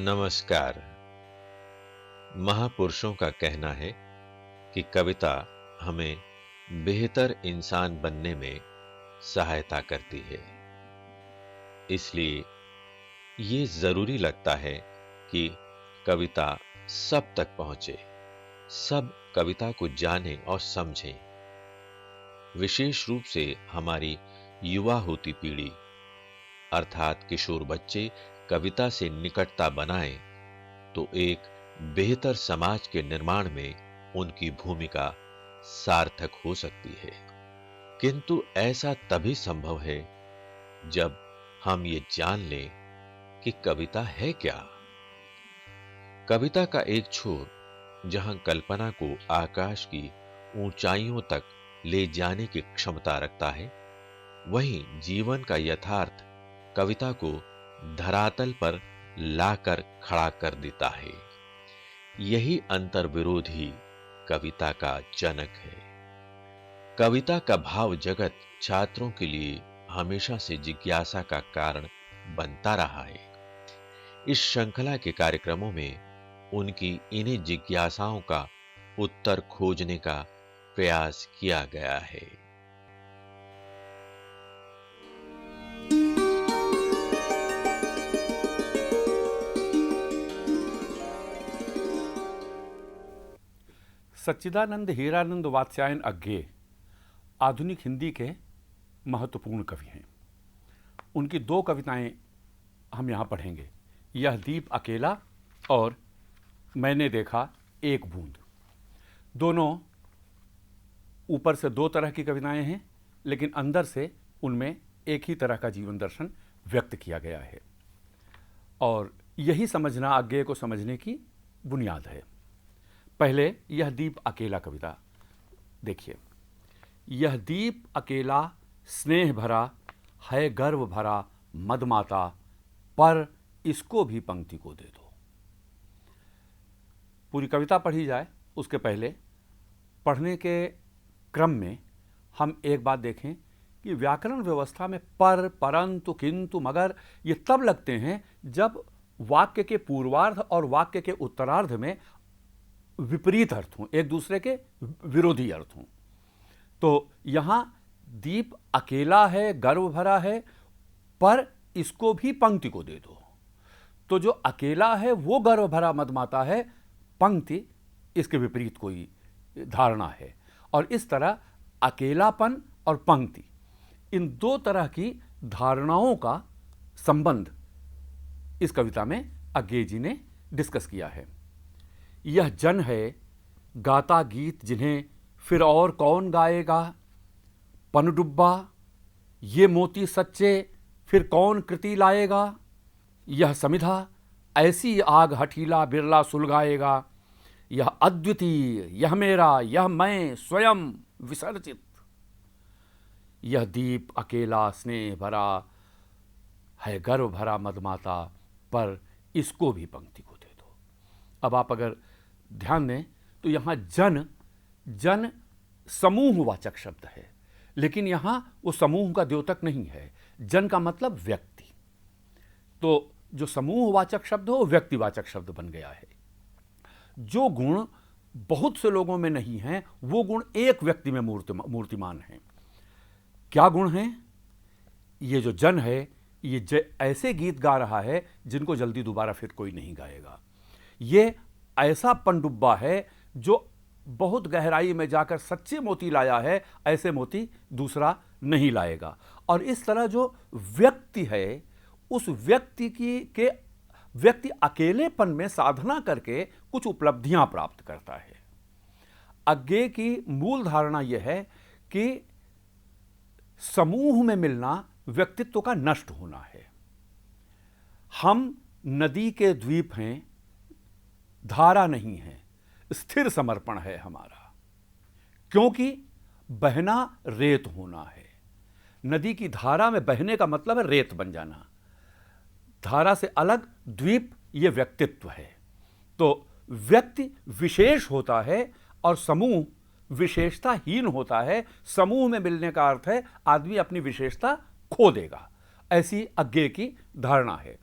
नमस्कार। महापुरुषों का कहना है कि कविता हमें बेहतर इंसान बनने में सहायता करती है। इसलिए ये जरूरी लगता है कि कविता सब तक पहुंचे, सब कविता को जानें और समझें। विशेष रूप से हमारी युवा होती पीढ़ी अर्थात किशोर बच्चे कविता से निकटता बनाएं तो एक बेहतर समाज के निर्माण में उनकी भूमिका सार्थक हो सकती है। किंतु ऐसा तभी संभव है जब हम ये जान लें कि कविता है क्या। कविता का एक छोर जहां कल्पना को आकाश की ऊंचाइयों तक ले जाने की क्षमता रखता है, वहीं जीवन का यथार्थ कविता को धरातल पर लाकर खड़ा कर देता है। यही अंतर्विरोध ही कविता का जनक है। कविता का भाव जगत छात्रों के लिए हमेशा से जिज्ञासा का कारण बनता रहा है। इस श्रृंखला के कार्यक्रमों में उनकी इन्हीं जिज्ञासाओं का उत्तर खोजने का प्रयास किया गया है। सच्चिदानंद हीरानंद वात्स्यायन अज्ञे आधुनिक हिंदी के महत्वपूर्ण कवि हैं। उनकी दो कविताएं हम यहाँ पढ़ेंगे, यह दीप अकेला और मैंने देखा एक बूंद। दोनों ऊपर से दो तरह की कविताएं हैं, लेकिन अंदर से उनमें एक ही तरह का जीवन दर्शन व्यक्त किया गया है और यही समझना अज्ञे को समझने की बुनियाद है। पहले यह दीप अकेला कविता देखिए। यह दीप अकेला स्नेह भरा है, गर्व भरा मदमाता, पर इसको भी पंक्ति को दे दो। पूरी कविता पढ़ी जाए उसके पहले पढ़ने के क्रम में हम एक बात देखें कि व्याकरण व्यवस्था में पर, परंतु, किंतु, मगर ये तब लगते हैं जब वाक्य के पूर्वार्ध और वाक्य के उत्तरार्ध में विपरीत अर्थ हों, एक दूसरे के विरोधी अर्थ हों। तो यहां दीप अकेला है, गर्व भरा है, पर इसको भी पंक्ति को दे दो। तो जो अकेला है वो गर्व भरा मदमाता है, पंक्ति इसके विपरीत कोई धारणा है। और इस तरह अकेलापन और पंक्ति, इन दो तरह की धारणाओं का संबंध इस कविता में अज्ञे जी ने डिस्कस किया है। यह जन है गाता गीत जिन्हें फिर और कौन गाएगा, पनडुब्बा ये मोती सच्चे फिर कौन कृति लाएगा। यह समिधा ऐसी आग हठीला बिरला सुलगाएगा, यह अद्वितीय, यह मेरा, यह मैं स्वयं विसर्जित। यह दीप अकेला स्नेह भरा है, गर्व भरा मदमाता, पर इसको भी पंक्ति को दे दो। अब आप अगर ध्यान दें तो यहां जन समूहवाचक शब्द है, लेकिन यहां वो समूह का द्योतक नहीं है। जन का मतलब व्यक्ति, तो जो समूहवाचक शब्द हो वो व्यक्तिवाचक शब्द बन गया है। जो गुण बहुत से लोगों में नहीं है वो गुण एक व्यक्ति में मूर्तिमान है। क्या गुण है? ये जो जन है ये ऐसे गीत गा रहा है जिनको जल्दी दोबारा फिर कोई नहीं गाएगा। ये ऐसा पनडुब्बा है जो बहुत गहराई में जाकर सच्चे मोती लाया है, ऐसे मोती दूसरा नहीं लाएगा। और इस तरह जो व्यक्ति है उस व्यक्ति अकेलेपन में साधना करके कुछ उपलब्धियां प्राप्त करता है। अज्ञे की मूल धारणा यह है कि समूह में मिलना व्यक्तित्व का नष्ट होना है। हम नदी के द्वीप हैं, धारा नहीं है, स्थिर समर्पण है हमारा, क्योंकि बहना रेत होना है। नदी की धारा में बहने का मतलब है रेत बन जाना। धारा से अलग द्वीप ये व्यक्तित्व है। तो व्यक्ति विशेष होता है और समूह विशेषताहीन होता है। समूह में मिलने का अर्थ है आदमी अपनी विशेषता खो देगा, ऐसी अज्ञे की धारणा है।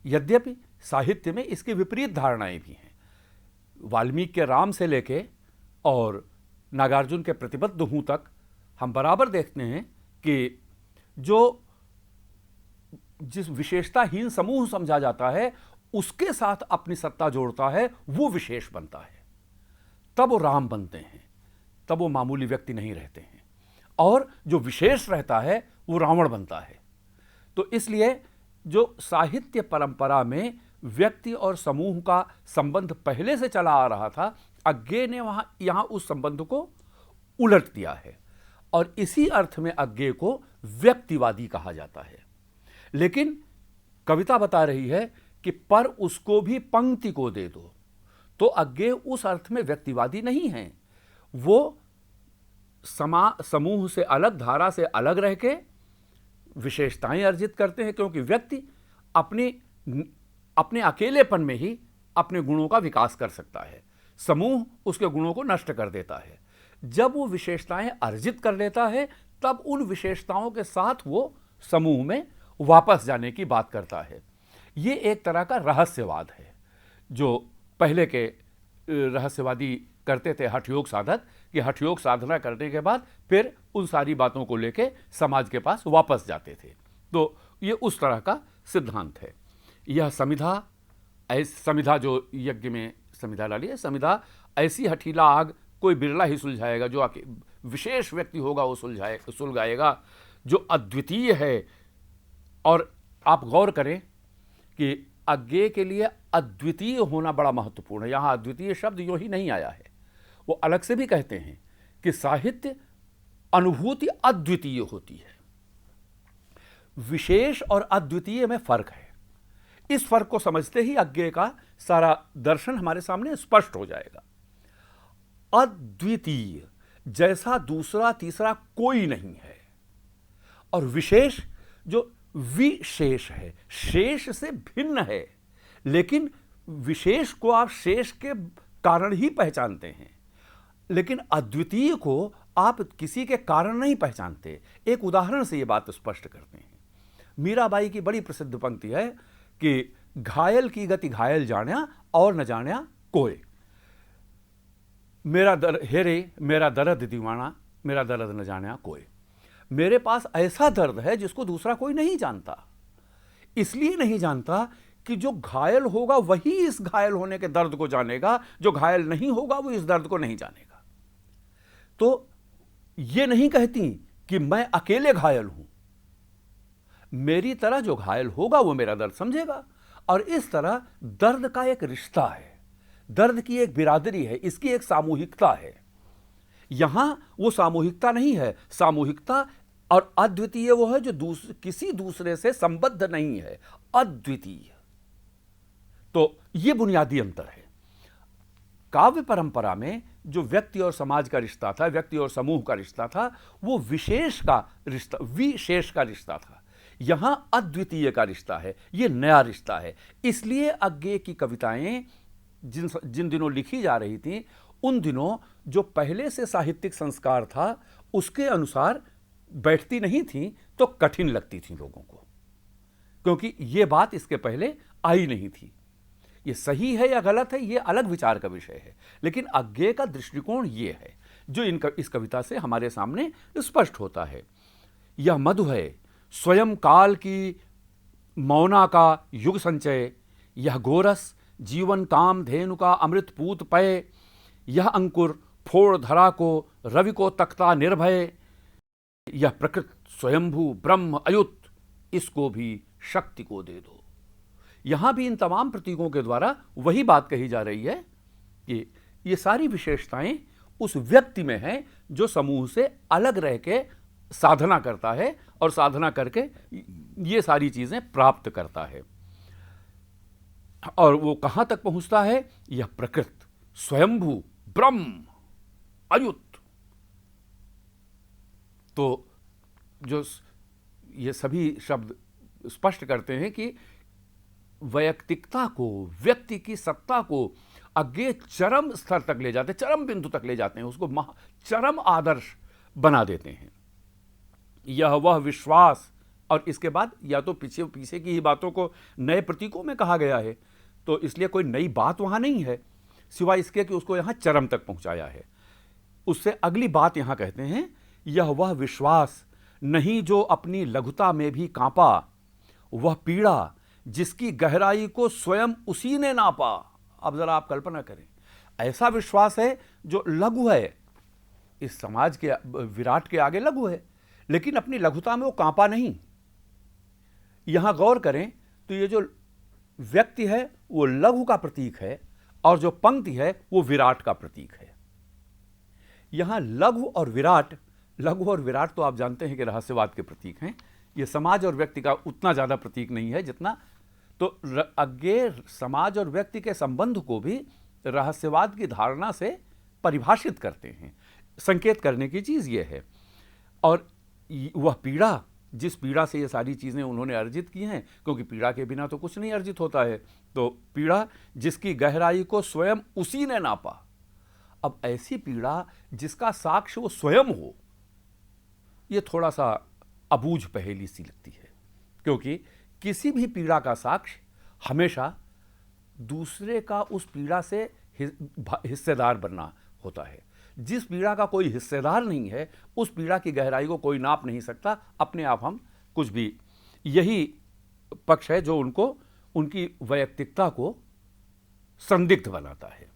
यद्यपि साहित्य में इसकी विपरीत धारणाएं भी हैं। वाल्मीकि के राम से लेके और नागार्जुन के प्रतिबद्ध हूं तक हम बराबर देखते हैं कि जो जिस विशेषताहीन समूह समझा जाता है उसके साथ अपनी सत्ता जोड़ता है, वो विशेष बनता है, तब वो राम बनते हैं, तब वो मामूली व्यक्ति नहीं रहते हैं। और जो विशेष रहता है वो रावण बनता है। तो इसलिए जो साहित्य परंपरा में व्यक्ति और समूह का संबंध पहले से चला आ रहा था, अज्ञेय ने यहां उस संबंध को उलट दिया है और इसी अर्थ में अज्ञेय को व्यक्तिवादी कहा जाता है। लेकिन कविता बता रही है कि पर उसको भी पंक्ति को दे दो, तो अज्ञेय उस अर्थ में व्यक्तिवादी नहीं है। वो समूह से अलग, धारा से अलग रह के विशेषताएं अर्जित करते हैं, क्योंकि व्यक्ति अपने अकेलेपन में ही अपने गुणों का विकास कर सकता है, समूह उसके गुणों को नष्ट कर देता है। जब वो विशेषताएं अर्जित कर लेता है तब उन विशेषताओं के साथ वो समूह में वापस जाने की बात करता है। ये एक तरह का रहस्यवाद है जो पहले के रहस्यवादी करते थे, हठयोग साधक, कि हठयोग साधना करने के बाद फिर उन सारी बातों को लेके समाज के पास वापस जाते थे। तो ये उस तरह का सिद्धांत है। यह समिधा जो यज्ञ में समिधा डाली है, समिधा ऐसी हठीला आग कोई बिरला ही सुलझाएगा, जो विशेष व्यक्ति होगा वो सुलझाएगा, जो अद्वितीय है। और आप गौर करें कि अज्ञेय के लिए अद्वितीय होना बड़ा महत्वपूर्ण है। यहां अद्वितीय शब्द यूं ही नहीं आया है, वो अलग से भी कहते हैं कि साहित्य अनुभूति अद्वितीय होती है। विशेष और अद्वितीय में फर्क है। इस फर्क को समझते ही अज्ञेय का सारा दर्शन हमारे सामने स्पष्ट हो जाएगा। अद्वितीय जैसा दूसरा तीसरा कोई नहीं है, और विशेष जो विशेष है, शेष से भिन्न है, लेकिन विशेष को आप शेष के कारण ही पहचानते हैं, लेकिन अद्वितीय को आप किसी के कारण नहीं पहचानते। एक उदाहरण से ये बात स्पष्ट करते हैं। मीराबाई की बड़ी प्रसिद्ध पंक्ति है कि घायल की गति घायल जाण्या और न जाण्या कोय, मेरा दर्द दीवाना, मेरा दर्द न जाण्या कोय। मेरे पास ऐसा दर्द है जिसको दूसरा कोई नहीं जानता। इसलिए नहीं जानता कि जो घायल होगा वही इस घायल होने के दर्द को जानेगा, जो घायल नहीं होगा वो इस दर्द को नहीं जानेगा। तो ये नहीं कहती कि मैं अकेले घायल हूं, मेरी तरह जो घायल होगा वो मेरा दर्द समझेगा। और इस तरह दर्द का एक रिश्ता है, दर्द की एक बिरादरी है, इसकी एक सामूहिकता है। यहां वो सामूहिकता नहीं है। सामूहिकता और अद्वितीय वो है जो किसी दूसरे से संबद्ध नहीं है, अद्वितीय। तो ये बुनियादी अंतर है। काव्य परंपरा में जो व्यक्ति और समाज का रिश्ता था, व्यक्ति और समूह का रिश्ता था, वो विशेष का रिश्ता था। यहां अद्वितीय का रिश्ता है, ये नया रिश्ता है। इसलिए अज्ञेय की कविताएं जिन दिनों लिखी जा रही थी, उन दिनों जो पहले से साहित्यिक संस्कार था उसके अनुसार बैठती नहीं थी, तो कठिन लगती थी लोगों को, क्योंकि ये बात इसके पहले आई नहीं थी। ये सही है या गलत है, ये अलग विचार का विषय है, लेकिन अज्ञेय का दृष्टिकोण ये है जो इस कविता से हमारे सामने स्पष्ट होता है। यह मधु है स्वयं काल की मौना का युग संचय, यह गोरस जीवन काम धेनु का अमृत पूत पय, यह अंकुर फोड़ धरा को रवि को तख्ता निर्भय, यह प्रकृत स्वयंभू ब्रह्म अयुत, इसको भी शक्ति को दे दो। यहां भी इन तमाम प्रतीकों के द्वारा वही बात कही जा रही है कि ये सारी विशेषताएं उस व्यक्ति में हैं जो समूह से अलग रह के साधना करता है और साधना करके ये सारी चीजें प्राप्त करता है। और वो कहां तक पहुंचता है? यह प्रकृत स्वयंभू ब्रह्म अयुत। तो जो ये सभी शब्द स्पष्ट करते हैं कि वैयक्तिकता को, व्यक्ति की सत्ता को अज्ञेय चरम स्तर तक ले जाते, चरम बिंदु तक ले जाते हैं, उसको चरम आदर्श बना देते हैं। यह वह विश्वास, और इसके बाद या तो पीछे की ही बातों को नए प्रतीकों में कहा गया है तो इसलिए कोई नई बात वहां नहीं है, सिवाय इसके कि उसको यहां चरम तक पहुंचाया है। उससे अगली बात यहां कहते हैं, यह वह विश्वास नहीं जो अपनी लघुता में भी कांपा, वह पीड़ा जिसकी गहराई को स्वयं उसी ने नापा। अब जरा आप कल्पना करें, ऐसा विश्वास है जो लघु है, इस समाज के विराट के आगे लघु है, लेकिन अपनी लघुता में वो कांपा नहीं। यहां गौर करें तो ये जो व्यक्ति है वो लघु का प्रतीक है, और जो पंक्ति है वो विराट का प्रतीक है। यहां लघु और विराट तो आप जानते हैं कि रहस्यवाद के प्रतीक हैं। ये समाज और व्यक्ति का उतना ज्यादा प्रतीक नहीं है जितना, तो आगे समाज और व्यक्ति के संबंध को भी रहस्यवाद की धारणा से परिभाषित करते हैं। संकेत करने की चीज ये है। और वह पीड़ा, जिस पीड़ा से ये सारी चीजें उन्होंने अर्जित की हैं, क्योंकि पीड़ा के बिना तो कुछ नहीं अर्जित होता है, तो पीड़ा जिसकी गहराई को स्वयं उसी ने नापा। अब ऐसी पीड़ा जिसका साक्ष्य वो स्वयं हो, ये थोड़ा सा अबूझ पहेली सी लगती है, क्योंकि किसी भी पीड़ा का साक्ष्य हमेशा दूसरे का उस पीड़ा से हिस्सेदार बनना होता है। जिस पीड़ा का कोई हिस्सेदार नहीं है, उस पीड़ा की गहराई को कोई नाप नहीं सकता। अपने आप हम कुछ भी, यही पक्ष है जो उनको, उनकी वैयक्तिकता को संदिग्ध बनाता है।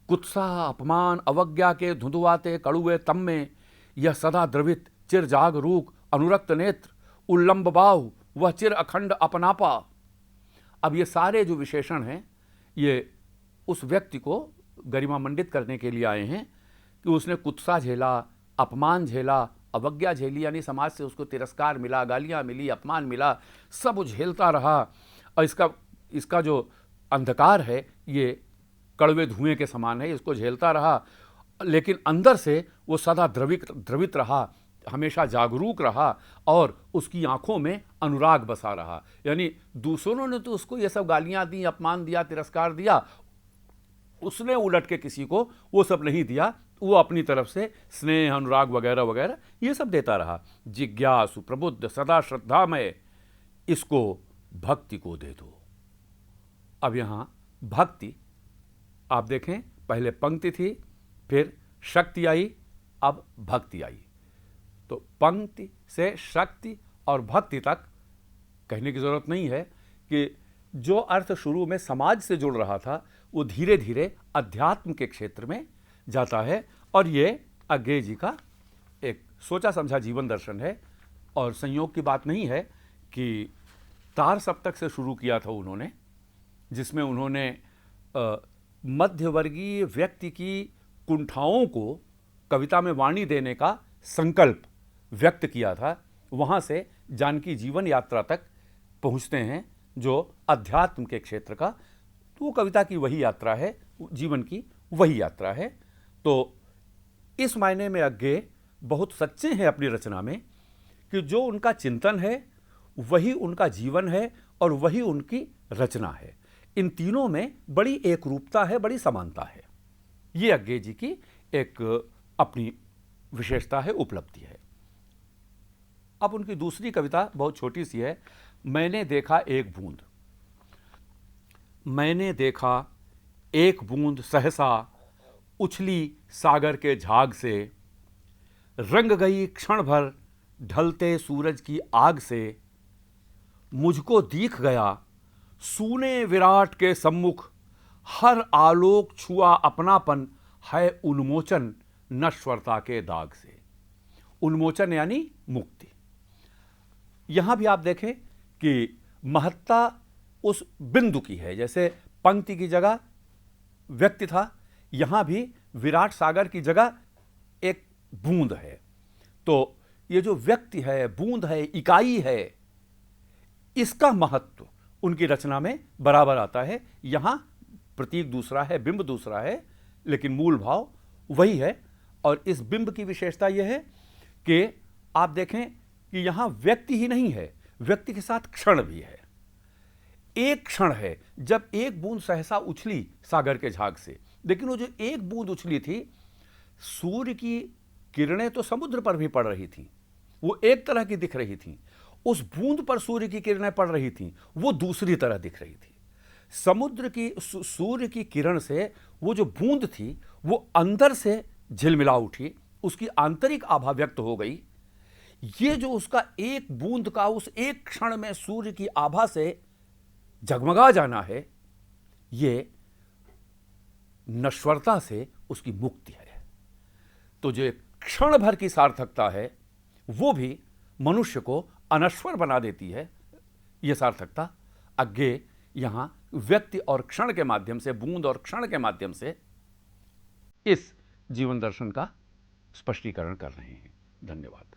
कुत्सा, अपमान, अवज्ञा के धुंधुआते कड़ुए तम में, यह सदा द्रवित चिर जागरूक अनुरक्त नेत्र, उल्लंब बाहु वह चिर अखंड अपनापा। अब ये सारे जो विशेषण हैं, ये उस व्यक्ति को गरिमा मंडित करने के लिए आए हैं कि उसने कुत्सा झेला, अपमान झेला, अवज्ञा झेली, यानी समाज से उसको तिरस्कार मिला, गालियां मिली, अपमान मिला, सब वो झेलता रहा। और इसका जो अंधकार है ये कड़वे धुएं के समान है, इसको झेलता रहा, लेकिन अंदर से वो सदा द्रवित रहा, हमेशा जागरूक रहा, और उसकी आंखों में अनुराग बसा रहा। यानी दूसरों ने तो उसको ये सब गालियां दी, अपमान दिया, तिरस्कार दिया, उसने उलट के किसी को वो सब नहीं दिया। वो अपनी तरफ से स्नेह, अनुराग वगैरह वगैरह ये सब देता रहा। जिज्ञासु, प्रबुद्ध, सदा श्रद्धामय, इसको भक्ति को दे दो। अब यहां भक्ति, आप देखें, पहले पंक्ति थी, फिर शक्ति आई, अब भक्ति आई। तो पंक्ति से शक्ति और भक्ति तक कहने की जरूरत नहीं है कि जो अर्थ शुरू में समाज से जुड़ रहा था, वो धीरे धीरे अध्यात्म के क्षेत्र में जाता है। और ये अज्ञेय जी का एक सोचा समझा जीवन दर्शन है। और संयोग की बात नहीं है कि तार सप्तक से शुरू किया था उन्होंने, जिसमें उन्होंने मध्यवर्गीय व्यक्ति की कुंठाओं को कविता में वाणी देने का संकल्प व्यक्त किया था। वहाँ से जानकी जीवन यात्रा तक पहुँचते हैं, जो अध्यात्म के क्षेत्र का, तो वो कविता की वही यात्रा है, जीवन की वही यात्रा है। तो इस मायने में अज्ञेय बहुत सच्चे हैं अपनी रचना में कि जो उनका चिंतन है वही उनका जीवन है और वही उनकी रचना है। इन तीनों में बड़ी एकरूपता है, बड़ी समानता है। ये अज्ञेय जी की एक अपनी विशेषता है, उपलब्धि है। अब उनकी दूसरी कविता बहुत छोटी सी है, मैंने देखा एक बूंद। मैंने देखा एक बूंद सहसा उछली सागर के झाग से, रंग गई क्षण भर ढलते सूरज की आग से, मुझको दिख गया सूने विराट के सम्मुख, हर आलोक छुआ अपनापन है उन्मोचन नश्वरता के दाग से। उन्मोचन यानी मुक्ति। यहां भी आप देखें कि महत्ता उस बिंदु की है। जैसे पंक्ति की जगह व्यक्ति था, यहां भी विराट सागर की जगह एक बूंद है। तो ये जो व्यक्ति है, बूंद है, इकाई है, इसका महत्व उनकी रचना में बराबर आता है। यहां प्रतीक दूसरा है, बिंब दूसरा है, लेकिन मूल भाव वही है। और इस बिंब की विशेषता यह है कि आप देखें कि यहां व्यक्ति ही नहीं है, व्यक्ति के साथ क्षण भी है। एक क्षण है जब एक बूंद सहसा उछली सागर के झाग से, लेकिन वो जो एक बूंद उछली थी, सूर्य की किरणें तो समुद्र पर भी पड़ रही थी, वो एक तरह की दिख रही थी। उस बूंद पर सूर्य की किरणें पड़ रही थी, वो दूसरी तरह दिख रही थी। समुद्र की सूर्य की किरण से वो जो बूंद थी वो अंदर से झिलमिला उठी, उसकी आंतरिक आभा व्यक्त हो गई। ये जो उसका एक बूंद का उस एक क्षण में सूर्य की आभा से जगमगा जाना है, ये नश्वरता से उसकी मुक्ति है। तो जो एक क्षण भर की सार्थकता है वो भी मनुष्य को अनश्वर बना देती है। यह सार्थकता अज्ञेय यहां व्यक्ति और क्षण के माध्यम से, बूंद और क्षण के माध्यम से इस जीवन दर्शन का स्पष्टीकरण कर रहे हैं। धन्यवाद।